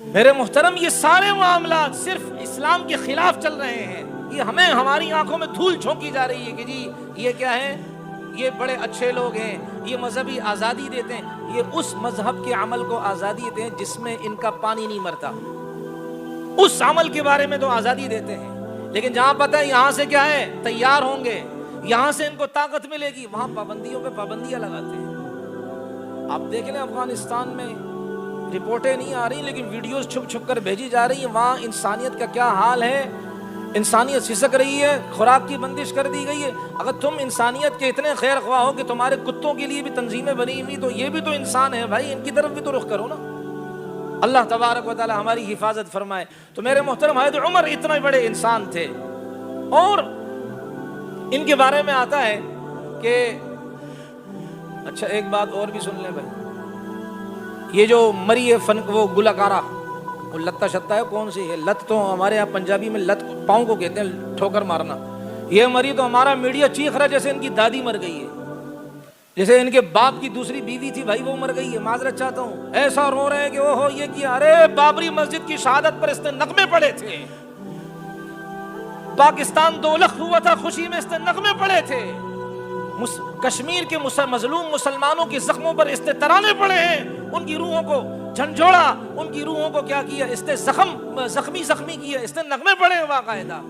میرے محترم یہ سارے معاملات صرف اسلام کے خلاف چل رہے ہیں. یہ ہمیں ہماری آنکھوں میں دھول جھونکی جا رہی ہے کہ جی یہ کیا ہے، یہ بڑے اچھے لوگ ہیں، یہ مذہبی آزادی دیتے ہیں. یہ اس مذہب کے عمل کو آزادی دیتے ہیں جس میں ان کا پانی نہیں مرتا، اس عمل کے بارے میں تو آزادی دیتے ہیں. لیکن جہاں پتہ ہے یہاں سے کیا ہے تیار ہوں گے، یہاں سے ان کو طاقت ملے گی، وہاں پابندیوں پہ پابندیاں لگاتے ہیں. آپ دیکھ لیں افغانستان میں رپورٹیں نہیں آ رہی لیکن ویڈیوز چھپ چھپ کر بھیجی جا رہی ہیں. وہاں انسانیت کا کیا حال ہے، انسانیت سسک رہی ہے، خوراک کی بندش کر دی گئی ہے. اگر تم انسانیت کے اتنے خیر خواہ ہو کہ تمہارے کتوں کے لیے بھی تنظیمیں بنی ہوئی، تو یہ بھی تو انسان ہے بھائی، ان کی طرف بھی تو رخ کرو نا. اللہ تبارک و تعالی ہماری حفاظت فرمائے. تو میرے محترم حضرت عمر اتنے بڑے انسان تھے، اور ان کے بارے میں آتا ہے کہ اچھا ایک بات اور بھی سن لیں بھائی، یہ جو مری فن وہ گلکارہ، وہ لتا شتا ہے کون سی ہے، لت تو ہمارے یہاں پنجابی میں لت پاؤں کو کہتے ہیں، ٹھوکر مارنا. یہ مری تو ہمارا میڈیا چیخ رہا جیسے ان کی دادی مر گئی ہے، جیسے ان کے باپ کی دوسری بیوی تھی بھائی وہ مر گئی ہے. معذرت چاہتا ہوں، ایسا رو رہے ہیں کہ وہ ہو یہ کیا. ارے بابری مسجد کی شہادت پر اس نے نغمے پڑے تھے، پاکستان دو لخ ہوا تھا خوشی میں اس نے نغمے پڑے تھے، کشمیر کے مظلوم مسلمانوں کے زخموں پر اس نے ترانے پڑے ہیں، ان کی روحوں کو جھنجھوڑا، ان کی روحوں کو کیا کیا اس نے زخمی کیا، اس نے نغمے پڑے ہیں باقاعدہ.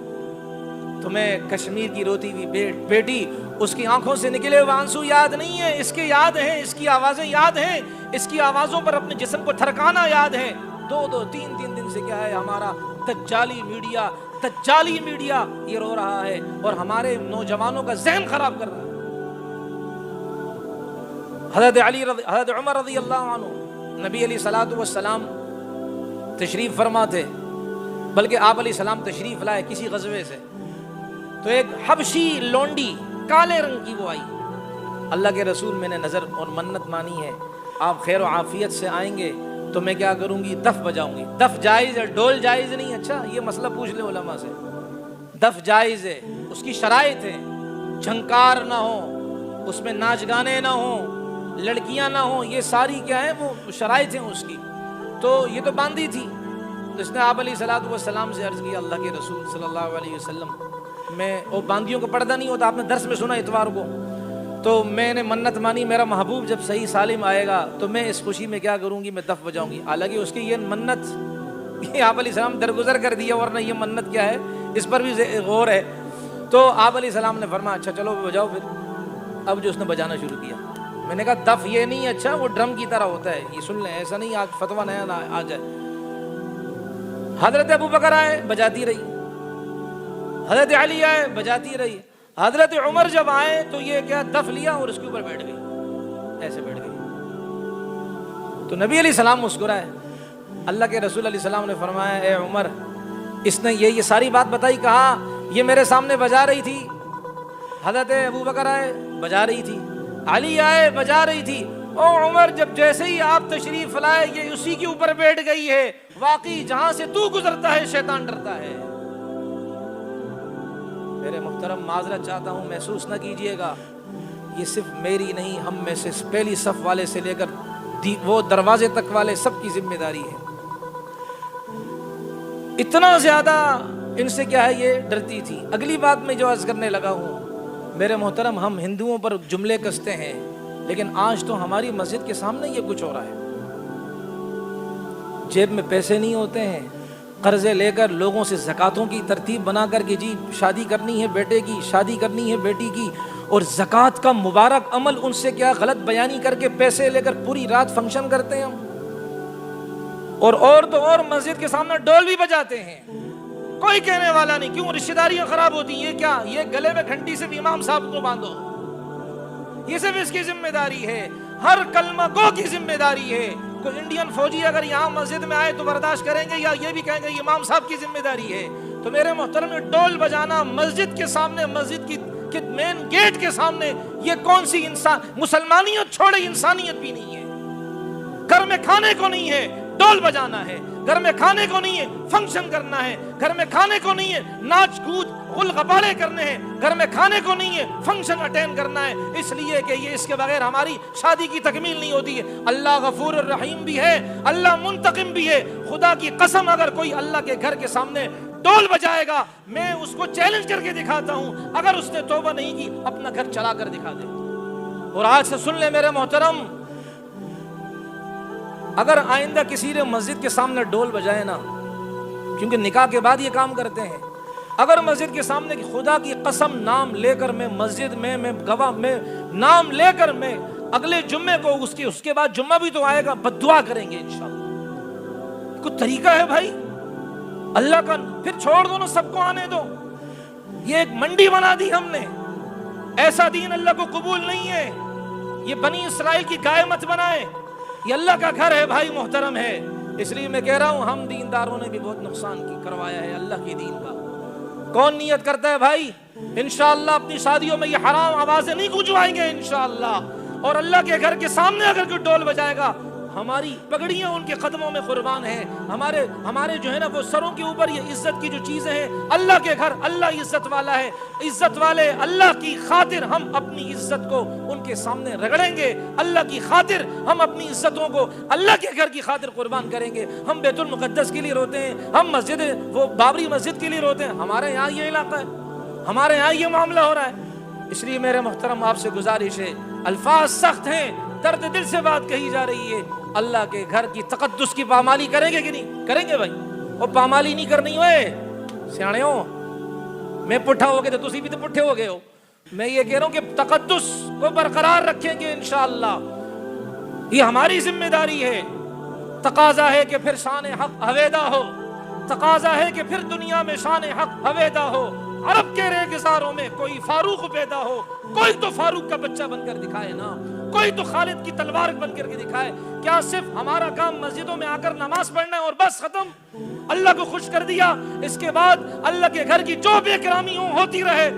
تمہیں کشمیر کی روتی ہوئی بیٹی، اس کی آنکھوں سے نکلے ہوئے آنسو یاد نہیں ہے، اس کے یاد ہیں، اس کی آوازیں یاد ہیں، اس کی آوازوں پر اپنے جسم کو تھرکانا یاد ہے. دو تین دن سے کیا ہے ہمارا دجالی میڈیا یہ رو رہا ہے اور ہمارے نوجوانوں کا ذہن خراب کر رہا ہے. حضرت عمر رضی اللہ عنہ نبی علیہ الصلوۃ والسلام تشریف فرما تھے، بلکہ آپ علیہ السلام تشریف لائے کسی غزوے سے، تو ایک حبشی لونڈی کالے رنگ کی وہ آئی. اللہ کے رسول میں نے نظر اور منت مانی ہے، آپ خیر و عافیت سے آئیں گے تو میں کیا کروں گی، دف بجاؤں گی. دف جائز ہے، ڈول جائز نہیں. اچھا یہ مسئلہ پوچھ لے علماء سے. دف جائز ہے، اس کی شرائط ہے، جھنکار نہ ہو، اس میں ناچ گانے نہ ہوں، لڑکیاں نہ ہوں، یہ ساری کیا ہے وہ شرائط ہیں اس کی. تو یہ تو باندھی تھی، تو اس نے آپ علیہ الصلوۃ والسلام سے عرض کیا، اللہ کے رسول صلی اللہ علیہ وسلم، میں وہ باندھیوں کا پردہ نہیں ہوتا، آپ نے درس میں سنا اتوار کو، تو میں نے منت مانی میرا محبوب جب صحیح سالم آئے گا تو میں اس خوشی میں کیا کروں گی، میں دف بجاؤں گی. حالانکہ اس کی یہ منت یہ آپ علیہ السلام درگزر کر دیا، ورنہ یہ منت کیا ہے اس پر بھی غور ہے. تو آپ علیہ السلام نے فرمایا اچھا چلو بجاؤ. پھر اب جو اس نے بجانا شروع کیا، میں نے کہا دف یہ نہیں، اچھا وہ ڈرم کی طرح ہوتا ہے، یہ سن لیں، ایسا نہیں آج فتویٰ نیا نہ آ جائے. حضرت ابو بکر آئے، بجاتی رہی، حضرت علی آئے، بجاتی رہی، حضرت عمر جب آئے تو یہ کیا دف لیا اور اس کے اوپر بیٹھ گئی، ایسے بیٹھ گئی. تو نبی علیہ السلام مسکرائے. اللہ کے رسول علیہ السلام نے فرمایا اے عمر، اس نے یہ ساری بات بتائی، کہا یہ میرے سامنے بجا رہی تھی. حضرت ابو بکر آئے، بجا رہی تھی، علی آئے، بجا رہی تھی. او عمر جب جیسے ہی آپ تشریف لائے یہ اسی کے اوپر بیٹھ گئی ہے. واقعی جہاں سے تو گزرتا ہے شیطان ڈرتا ہے. میرے محترم معذرت چاہتا ہوں، محسوس نہ کیجئے گا، یہ صرف میری نہیں، ہم میں سے پہلی صف والے سے لے کر وہ دروازے تک والے سب کی ذمہ داری ہے. اتنا زیادہ ان سے کیا ہے یہ ڈرتی تھی. اگلی بات میں جو عرض کرنے لگا ہوں، میرے محترم ہم ہندوؤں پر جملے کستے ہیں، لیکن آج تو ہماری مسجد کے سامنے یہ کچھ ہو رہا ہے. جیب میں پیسے نہیں ہوتے ہیں، قرضے لے کر لوگوں سے زکاتوں کی ترتیب بنا کر کے جی شادی کرنی ہے بیٹے کی، شادی کرنی ہے بیٹی کی، اور زکات کا مبارک عمل ان سے کیا غلط بیانی کر کے پیسے لے کر پوری رات فنکشن کرتے ہیں ہم. اور تو اور مسجد کے سامنے ڈول بھی بجاتے ہیں، کوئی کہنے والا نہیں. کیوں؟ رشتہ داریاں خراب ہوتی ہیں. یہ کیا؟ یہ گلے میں گھنٹی سے بھی امام صاحب کو باندھو، یہ صرف اس کی ذمہ داری ہے، ہر کلمہ گو کی ذمہ داری ہے. کوئی انڈین فوجی اگر یہاں مسجد میں آئے تو برداشت کریں گے یا یہ بھی کہیں گے یہ امام صاحب کی ذمہ داری ہے؟ تو میرے محترم ڈول بجانا مسجد کے سامنے، مسجد کی مین گیٹ کے سامنے، یہ کون سی مسلمانیت چھوڑے انسانیت بھی نہیں ہے. گھر میں کھانے کو نہیں ہے، ڈول بجانا ہے، گھر میں کھانے کو نہیں ہے فنکشن کرنا ہے، گھر میں کھانے کو نہیں ہے ناچ کود غل غبارے کرنے ہیں، گھر میں کھانے کو نہیں ہے فنکشن اٹینڈ کرنا ہے، اس لیے کہ یہ اس کے بغیر ہماری شادی کی تکمیل نہیں ہوتی ہے۔ اللہ غفور الرحیم بھی ہے، اللہ منتقم بھی ہے۔ خدا کی قسم اگر کوئی اللہ کے گھر کے سامنے ڈول بجائے گا، میں اس کو چیلنج کر کے دکھاتا ہوں، اگر اس نے توبہ نہیں کی اپنا گھر چلا کر دکھا دے۔ اور آج سے سن لے میرے محترم، اگر آئندہ کسی نے مسجد کے سامنے ڈول بجائے نا، کیونکہ نکاح کے بعد یہ کام کرتے ہیں، اگر مسجد کے سامنے خدا کی قسم نام لے کر میں مسجد میں گواہ میں نام لے کر میں اگلے جمعے کو اس کے بعد جمعہ بھی تو آئے گا، بد دعا کریں گے انشاءاللہ۔ کوئی طریقہ ہے بھائی اللہ کا؟ پھر چھوڑ دو نا، سب کو آنے دو۔ یہ ایک منڈی بنا دی ہم نے، ایسا دین اللہ کو قبول نہیں ہے۔ یہ بنی اسرائیل کی گائے مت بنائے، یہ اللہ کا گھر ہے بھائی، محترم ہے۔ اس لیے میں کہہ رہا ہوں ہم دینداروں نے بھی بہت نقصان کروایا ہے اللہ کی دین کا۔ کون نیت کرتا ہے بھائی انشاءاللہ اپنی شادیوں میں یہ حرام آوازیں نہیں گونجوائیں گے انشاءاللہ؟ اور اللہ کے گھر کے سامنے اگر کوئی ڈول بجائے گا، ہماری پگڑیاں ان کے قدموں میں قربان ہیں، ہمارے جو ہے نا وہ سروں کے اوپر یہ عزت کی جو چیزیں ہیں، اللہ کے گھر اللہ عزت والا ہے، عزت والے اللہ کی خاطر ہم اپنی عزت کو ان کے سامنے رگڑیں گے، اللہ کی خاطر ہم اپنی عزتوں کو اللہ کے گھر کی خاطر قربان کریں گے۔ ہم بیت المقدس کے لیے روتے ہیں، ہم مسجد وہ بابری مسجد کے لیے روتے ہیں، ہمارے یہاں یہ علاقہ ہے، ہمارے یہاں یہ معاملہ ہو رہا ہے۔ اس لیے میرے محترم آپ سے گزارش ہے، الفاظ سخت ہیں، درد دل سے بات کہی جا رہی ہے، اللہ کے گھر کی تقدس کی پامالی کریں گے کہ نہیں کریں گے بھائی؟ وہ پامالی نہیں کرنی ہوئے سیانے ہو، میں پٹھا ہو گئے تو تسی بھی تو پٹھے ہو گئے ہو۔ میں یہ کہہ رہا ہوں کہ تقدس کو برقرار رکھیں گے انشاءاللہ، یہ ہماری ذمہ داری ہے۔ تقاضا ہے کہ پھر شان حق ہویدا ہو، تقاضا ہے کہ پھر دنیا میں شان حق ہویدا ہو، عرب کے ریگزاروں میں کوئی فاروق پیدا ہو، کوئی تو فاروق کا بچہ بن کر دکھائے نا، کوئی تو خالد کی تلوار بن کر کے دکھائے۔ کیا صرف ہمارا کام مسجدوں میں آ کر نماز پڑھنا ہے اور بس ختم؟ اللہ کو خوش کر دیا، اس کے بعد اللہ کے گھر کی جو بے اکرامی ہوتی رہے؟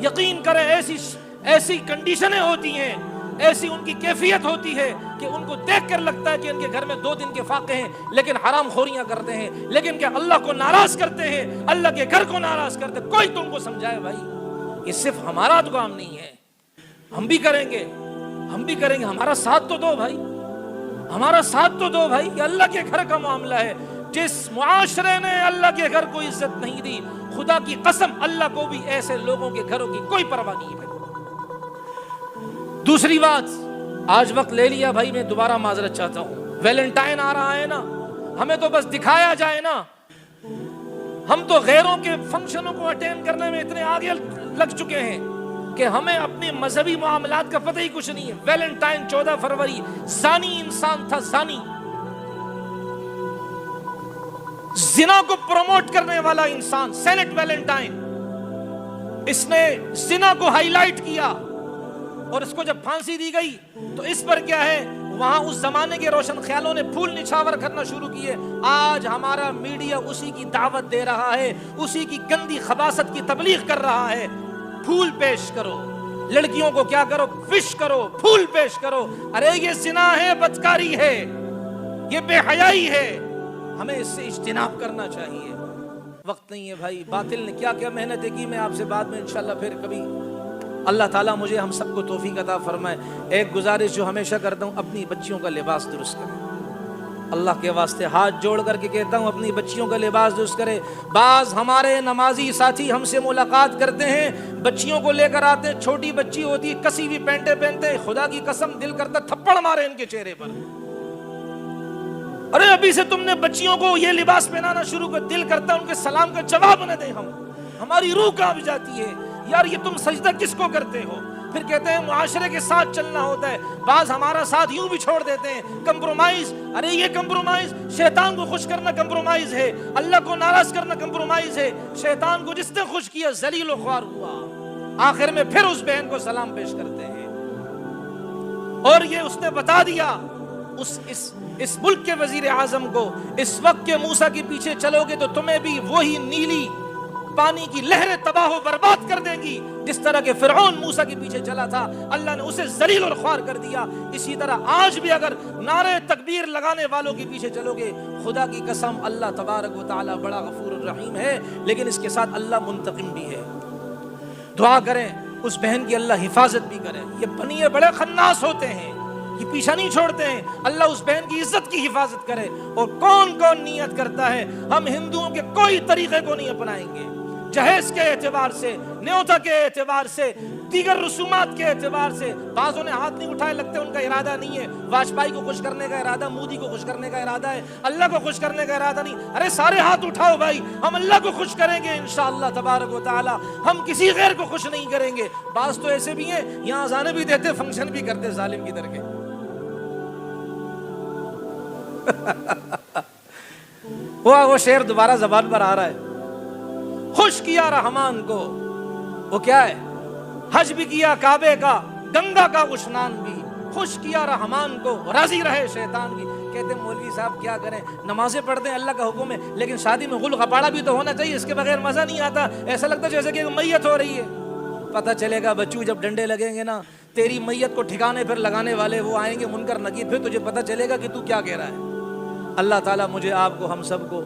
یقین کریں ایسی کنڈیشنیں ہوتی ہیں، ایسی ان کی کیفیت ہوتی ہے کہ ان کو دیکھ کر لگتا ہے کہ ان کے گھر میں 2 دن کے فاقے ہیں، لیکن حرام خوریاں کرتے ہیں، لیکن کیا اللہ کو ناراض کرتے ہیں، اللہ کے گھر کو ناراض کرتے ہیں۔ کوئی تم کو سمجھائے بھائی، یہ صرف ہمارا تو کام نہیں ہے، ہم بھی کریں گے، ہمارا ساتھ تو دو بھائی، ہمارا ساتھ تو دو بھائی۔ یہ اللہ کے گھر کا معاملہ ہے۔ جس معاشرے نے اللہ کے گھر کو عزت نہیں دی، خدا کی قسم اللہ کو بھی ایسے لوگوں کے گھروں کی کوئی پرواہ نہیں ہے۔ دوسری بات، آج وقت لے لیا بھائی، میں دوبارہ معذرت چاہتا ہوں، ویلنٹائن آ رہا ہے نا، ہمیں تو بس دکھایا جائے نا، ہم تو غیروں کے فنکشنوں کو اٹینڈ کرنے میں اتنے آگے لگ چکے ہیں کہ ہمیں اپنے مذہبی معاملات کا پتہ ہی کچھ نہیں ہے۔ ویلنٹائن 14 فروری، زانی انسان تھا، زانی، زنا کو پروموٹ کرنے والا انسان، سینٹ ویلنٹائن، اس نے زنا کو ہائی لائٹ کیا، اور اس کو جب پھانسی دی گئی تو اس پر کیا ہے، وہاں اس زمانے کے روشن خیالوں نے پھول نچھاور کرنا شروع کیے۔ آج ہمارا میڈیا اسی کی دعوت دے رہا ہے، اسی کی گندی خباثت کی تبلیغ کر رہا ہے۔ پھول پیش کرو، لڑکیوں کو کیا کرو، وش کرو، پھول پیش کرو۔ ارے یہ زنا ہے، بدکاری ہے، یہ بے حیائی ہے، ہمیں اس سے اجتناب کرنا چاہیے۔ وقت نہیں ہے بھائی، باطل نے کیا کیا محنتیں کی، میں آپ سے بعد میں انشاءاللہ پھر کبھی، اللہ تعالیٰ مجھے ہم سب کو توفیق عطا فرمائے۔ ایک گزارش جو ہمیشہ کرتا ہوں، اپنی بچیوں کا لباس درست کریں، اللہ کے واسطے ہاتھ جوڑ کر کے کہتا ہوں، اپنی بچیوں کا لباس درست کرے۔ بعض ہمارے نمازی ساتھی ہم سے ملاقات کرتے ہیں، بچیوں کو لے کر آتے ہیں، چھوٹی بچی ہوتی ہے، کسی بھی پینٹیں پہنتے ہیں، خدا کی قسم دل کرتا تھپڑ مارے ان کے چہرے پر۔ ارے ابھی سے تم نے بچیوں کو یہ لباس پہنانا شروع کر، دل کرتا ان کے سلام کا جواب نہ دیں، ہماری روح کانپ جاتی ہے، یار یہ تم سجدہ کس کو کرتے ہو؟ پھر کہتے ہیں معاشرے کے ساتھ چلنا ہوتا ہے، بعض ہمارا ساتھ یوں بھی چھوڑ دیتے ہیں، کمپرومائز۔ ارے یہ کمپرومائز، شیطان کو خوش کرنا کمپرومائز ہے، اللہ کو ناراض کرنا کمپرومائز ہے۔ شیطان کو جس نے خوش کیا ذلیل و خوار ہوا، آخر میں پھر اس بہن کو سلام پیش کرتے ہیں۔ اور یہ اس نے بتا دیا اس ملک کے وزیر اعظم کو، اس وقت کے موسیٰ کے پیچھے چلو گے تو تمہیں بھی وہی نیلی پانی کی لہریں تباہ و برباد کر دیں گی. جس طرح کہ فرعون موسیٰ کے پیچھے چلا تھا اللہ نے اسے ذلیل اور خوار کر دیا. اسی طرح آج بھی اگر نعرے تکبیر لگانے والوں کے پیچھے چلو گے, خدا کی قسم اللہ تبارک و تعالی بڑا غفور الرحیم ہے, لیکن اس کے ساتھ اللہ منتقم بھی ہے. دعا کریں اس بہن کی اللہ حفاظت بھی کرے. یہ بنیے بڑے خناس ہوتے ہیں, یہ پیچھا نہیں چھوڑتے ہیں. اللہ اس بہن کی عزت کی حفاظت کرے. اور کون کون نیت کرتا ہے ہم ہندوؤں کے کوئی طریقے کو نہیں اپنائیں گے, جہیز کے اعتبار سے, نیوتا کے اعتبار سے, دیگر رسومات کے اعتبار سے. بعضوں نے ہاتھ نہیں اٹھائے, لگتے ان کا ارادہ نہیں ہے. واجپائی کو خوش کرنے کا ارادہ, مودی کو خوش کرنے کا ارادہ ہے, اللہ کو خوش کرنے کا ارادہ نہیں. ارے سارے ہاتھ اٹھاؤ بھائی, ہم اللہ کو خوش کریں گے انشاءاللہ تبارک و تعالی, ہم کسی غیر کو خوش نہیں کریں گے. بعض تو ایسے بھی ہیں یہاں اذانیں بھی دیتے, فنکشن بھی کرتے, ظالم کی در کے. وہ شعر دوبارہ زبان پر آ رہا ہے. خوش کیا رحمان کو, وہ کیا ہے, حج بھی کیا کعبے کا, گنگا کا اشنان بھی. خوش کیا رحمان کو, راضی رہے شیطان بھی. کہتے ہیں مولوی صاحب کیا کریں, نمازیں پڑھتے ہیں, اللہ کا حکم ہے, لیکن شادی میں غل غپاڑا بھی تو ہونا چاہیے, اس کے بغیر مزہ نہیں آتا. ایسا لگتا ہے جیسے کہ میت ہو رہی ہے. پتہ چلے گا بچوں جب ڈنڈے لگیں گے نا, تیری میت کو ٹھکانے پھر لگانے والے وہ آئیں گے منکر نکیر, پھر تجھے پتہ چلے گا کہ تو کیا کہہ رہا ہے. اللہ تعالیٰ مجھے آپ کو ہم سب کو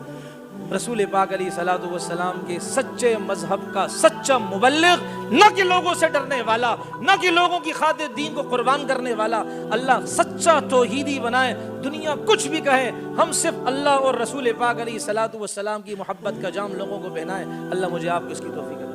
رسول پاک علیہ الصلوۃ والسلام کے سچے مذہب کا سچا مبلغ, نہ کہ لوگوں سے ڈرنے والا, نہ کہ لوگوں کی خاطر دین کو قربان کرنے والا, اللہ سچا توحیدی بنائے. دنیا کچھ بھی کہے, ہم صرف اللہ اور رسول پاک علیہ الصلوۃ والسلام کی محبت کا جام لوگوں کو پہنائے. اللہ مجھے آپ کو اس کی توفیق